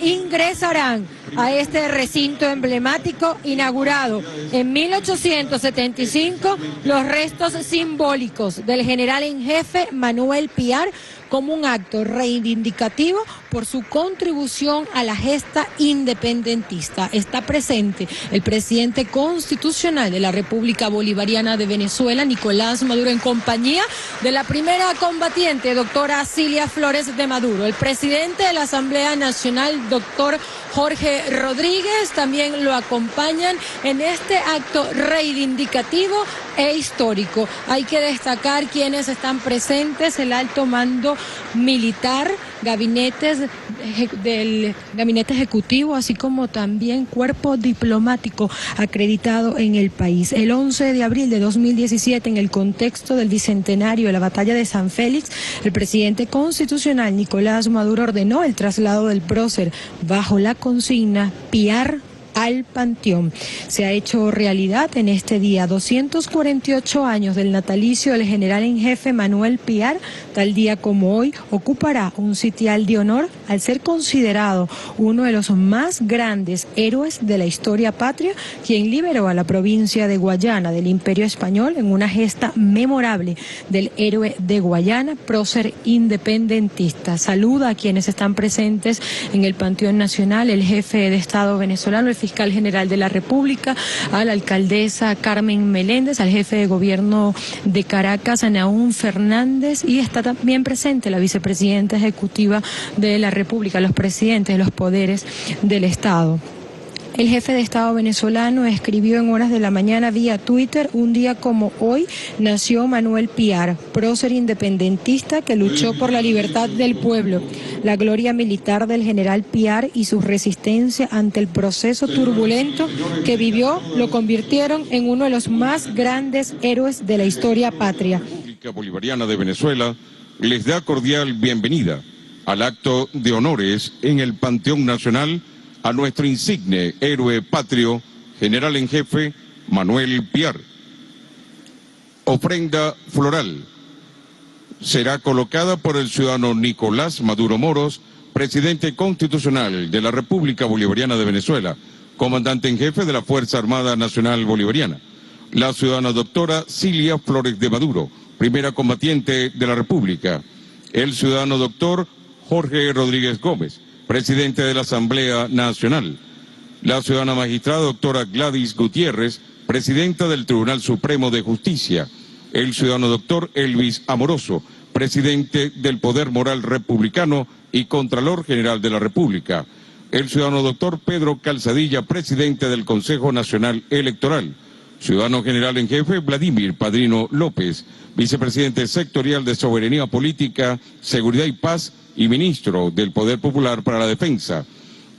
ingresarán a este recinto emblemático inaugurado en 1875 los restos simbólicos del general en jefe Manuel Piar, como un acto reivindicativo por su contribución a la gesta independentista. Está presente el presidente constitucional de la República Bolivariana de Venezuela, Nicolás Maduro, en compañía de la primera combatiente, doctora Cilia Flores de Maduro, el presidente de la Asamblea Nacional, doctor Jorge Rodríguez. También lo acompañan en este acto reivindicativo e histórico. Hay que destacar quienes están presentes: el alto mando militar, gabinetes del gabinete ejecutivo, así como también cuerpo diplomático acreditado en el país. El 11 de abril de 2017, en el contexto del bicentenario de la batalla de San Félix, el presidente constitucional Nicolás Maduro ordenó el traslado del prócer bajo la consigna Piar al Panteón. Se ha hecho realidad en este día, 248 años del natalicio del general en jefe Manuel Piar. Tal día como hoy ocupará un sitial de honor al ser considerado uno de los más grandes héroes de la historia patria, quien liberó a la provincia de Guayana del Imperio Español en una gesta memorable del héroe de Guayana, prócer independentista. Saluda a quienes están presentes en el Panteón Nacional, el jefe de Estado venezolano, el fiscal general de la República, a la alcaldesa Carmen Meléndez, al jefe de gobierno de Caracas, Naún Fernández, y está también presente la vicepresidenta ejecutiva de la República, los presidentes de los poderes del Estado. El jefe de Estado venezolano escribió en horas de la mañana vía Twitter: un día como hoy nació Manuel Piar, prócer independentista que luchó por la libertad del pueblo. La gloria militar del general Piar y su resistencia ante el proceso turbulento que vivió lo convirtieron en uno de los más grandes héroes de la historia patria. La República Bolivariana de Venezuela les da cordial bienvenida al acto de honores en el Panteón Nacional a nuestro insigne héroe patrio, general en jefe Manuel Piar. Ofrenda floral será colocada por el ciudadano Nicolás Maduro Moros, presidente constitucional de la República Bolivariana de Venezuela, comandante en jefe de la Fuerza Armada Nacional Bolivariana. La ciudadana doctora Cilia Flores de Maduro, primera combatiente de la República. El ciudadano doctor Jorge Rodríguez Gómez, presidente de la Asamblea Nacional. La ciudadana magistrada doctora Gladys Gutiérrez, presidenta del Tribunal Supremo de Justicia. El ciudadano doctor Elvis Amoroso, presidente del Poder Moral Republicano y Contralor General de la República. El ciudadano doctor Pedro Calzadilla, presidente del Consejo Nacional Electoral. Ciudadano general en jefe Vladimir Padrino López, vicepresidente sectorial de Soberanía Política, Seguridad y Paz y ministro del Poder Popular para la Defensa.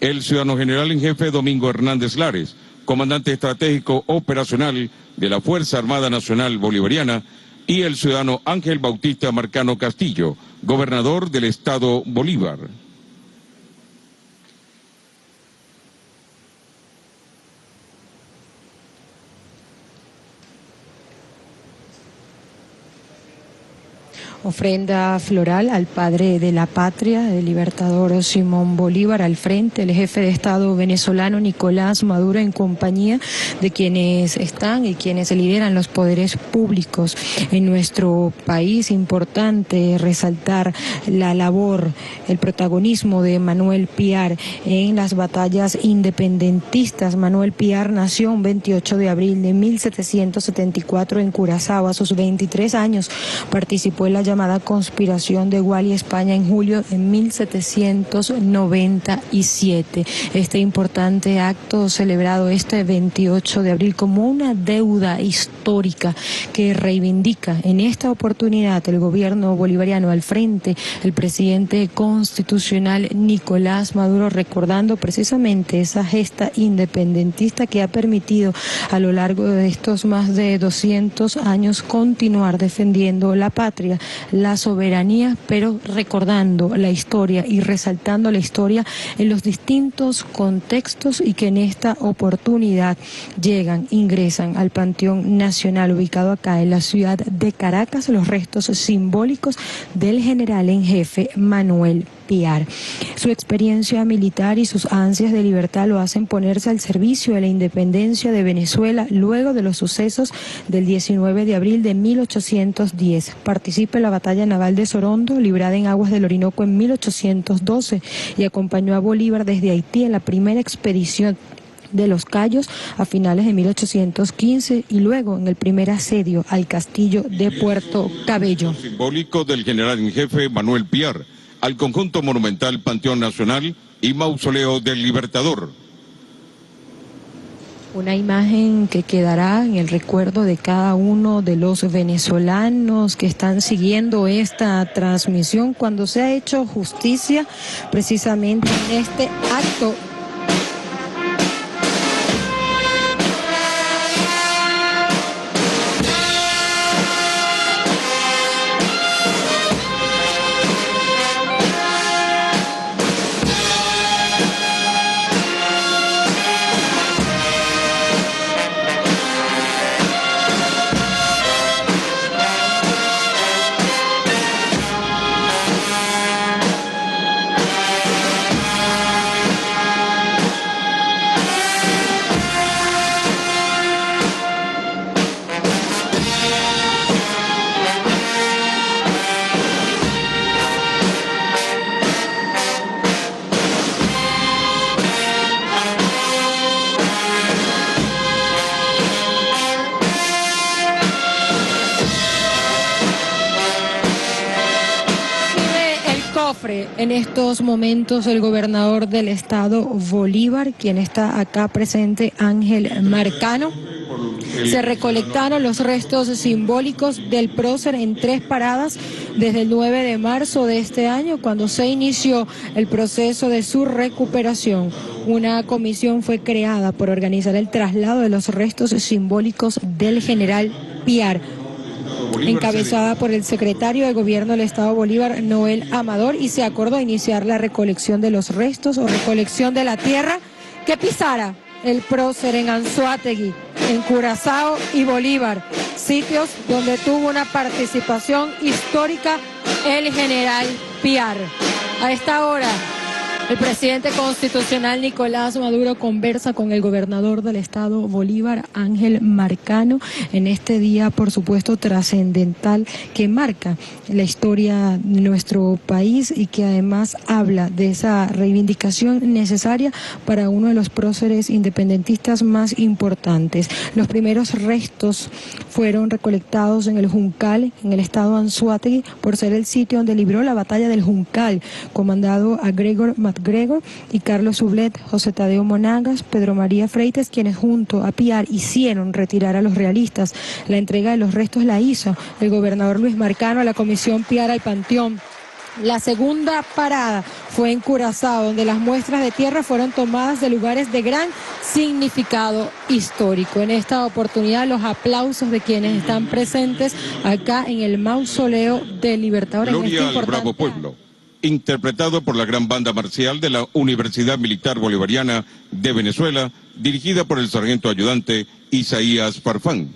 El ciudadano general en jefe Domingo Hernández Lares, comandante estratégico operacional de la Fuerza Armada Nacional Bolivariana, y el ciudadano Ángel Bautista Marcano Castillo, gobernador del Estado Bolívar. Ofrenda floral al padre de la patria, el libertador Simón Bolívar. Al frente, el jefe de Estado venezolano Nicolás Maduro, en compañía de quienes están y quienes lideran los poderes públicos en nuestro país. Importante resaltar la labor, el protagonismo de Manuel Piar en las batallas independentistas. Manuel Piar nació un 28 de abril de 1774 en Curazao. A sus 23 años participó en la llamada conspiración de Gual y España en julio de 1797. Este importante acto celebrado este 28 de abril como una deuda histórica que reivindica en esta oportunidad el gobierno bolivariano, al frente el presidente constitucional Nicolás Maduro, recordando precisamente esa gesta independentista que ha permitido a lo largo de estos más de 200 años continuar defendiendo la patria, la soberanía, pero recordando la historia y resaltando la historia en los distintos contextos, y que en esta oportunidad ingresan al Panteón Nacional ubicado acá en la ciudad de Caracas los restos simbólicos del general en jefe Manuel Piar. Su experiencia militar y sus ansias de libertad lo hacen ponerse al servicio de la independencia de Venezuela luego de los sucesos del 19 de abril de 1810. Participa en la batalla naval de Sorondo, librada en aguas del Orinoco en 1812, y acompañó a Bolívar desde Haití en la primera expedición de los Cayos a finales de 1815 y luego en el primer asedio al castillo de Puerto Cabello. Simbólico del general en jefe Manuel Piar al conjunto monumental Panteón Nacional y Mausoleo del Libertador. Una imagen que quedará en el recuerdo de cada uno de los venezolanos que están siguiendo esta transmisión cuando se ha hecho justicia precisamente en este acto. En estos momentos el gobernador del estado Bolívar, quien está acá presente, Ángel Marcano. Se recolectaron los restos simbólicos del prócer en 3 paradas desde el 9 de marzo de este año, cuando se inició el proceso de su recuperación. Una comisión fue creada por organizar el traslado de los restos simbólicos del general Piar, encabezada por el secretario de Gobierno del Estado Bolívar, Noel Amador, y se acordó iniciar la recolección de los restos o recolección de la tierra que pisara el prócer en Anzoátegui, en Curazao y Bolívar, sitios donde tuvo una participación histórica el general Piar. A esta hora, el presidente constitucional Nicolás Maduro conversa con el gobernador del estado Bolívar, Ángel Marcano, en este día, por supuesto, trascendental que marca la historia de nuestro país y que además habla de esa reivindicación necesaria para uno de los próceres independentistas más importantes. Los primeros restos fueron recolectados en el Juncal, en el estado Anzoátegui, por ser el sitio donde libró la batalla del Juncal, comandado a Gregor MacGregor y Carlos Sublet, José Tadeo Monagas, Pedro María Freites, quienes junto a Piar hicieron retirar a los realistas. La entrega de los restos la hizo el gobernador Luis Marcano a la comisión Piar al Panteón. La segunda parada fue en Curazao, donde las muestras de tierra fueron tomadas de lugares de gran significado histórico. En esta oportunidad, los aplausos de quienes están presentes acá en el Mausoleo del Libertador. Gloria al Bravo Pueblo, interpretado por la gran banda marcial de la Universidad Militar Bolivariana de Venezuela, dirigida por el sargento ayudante Isaías Farfán.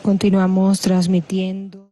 Continuamos transmitiendo.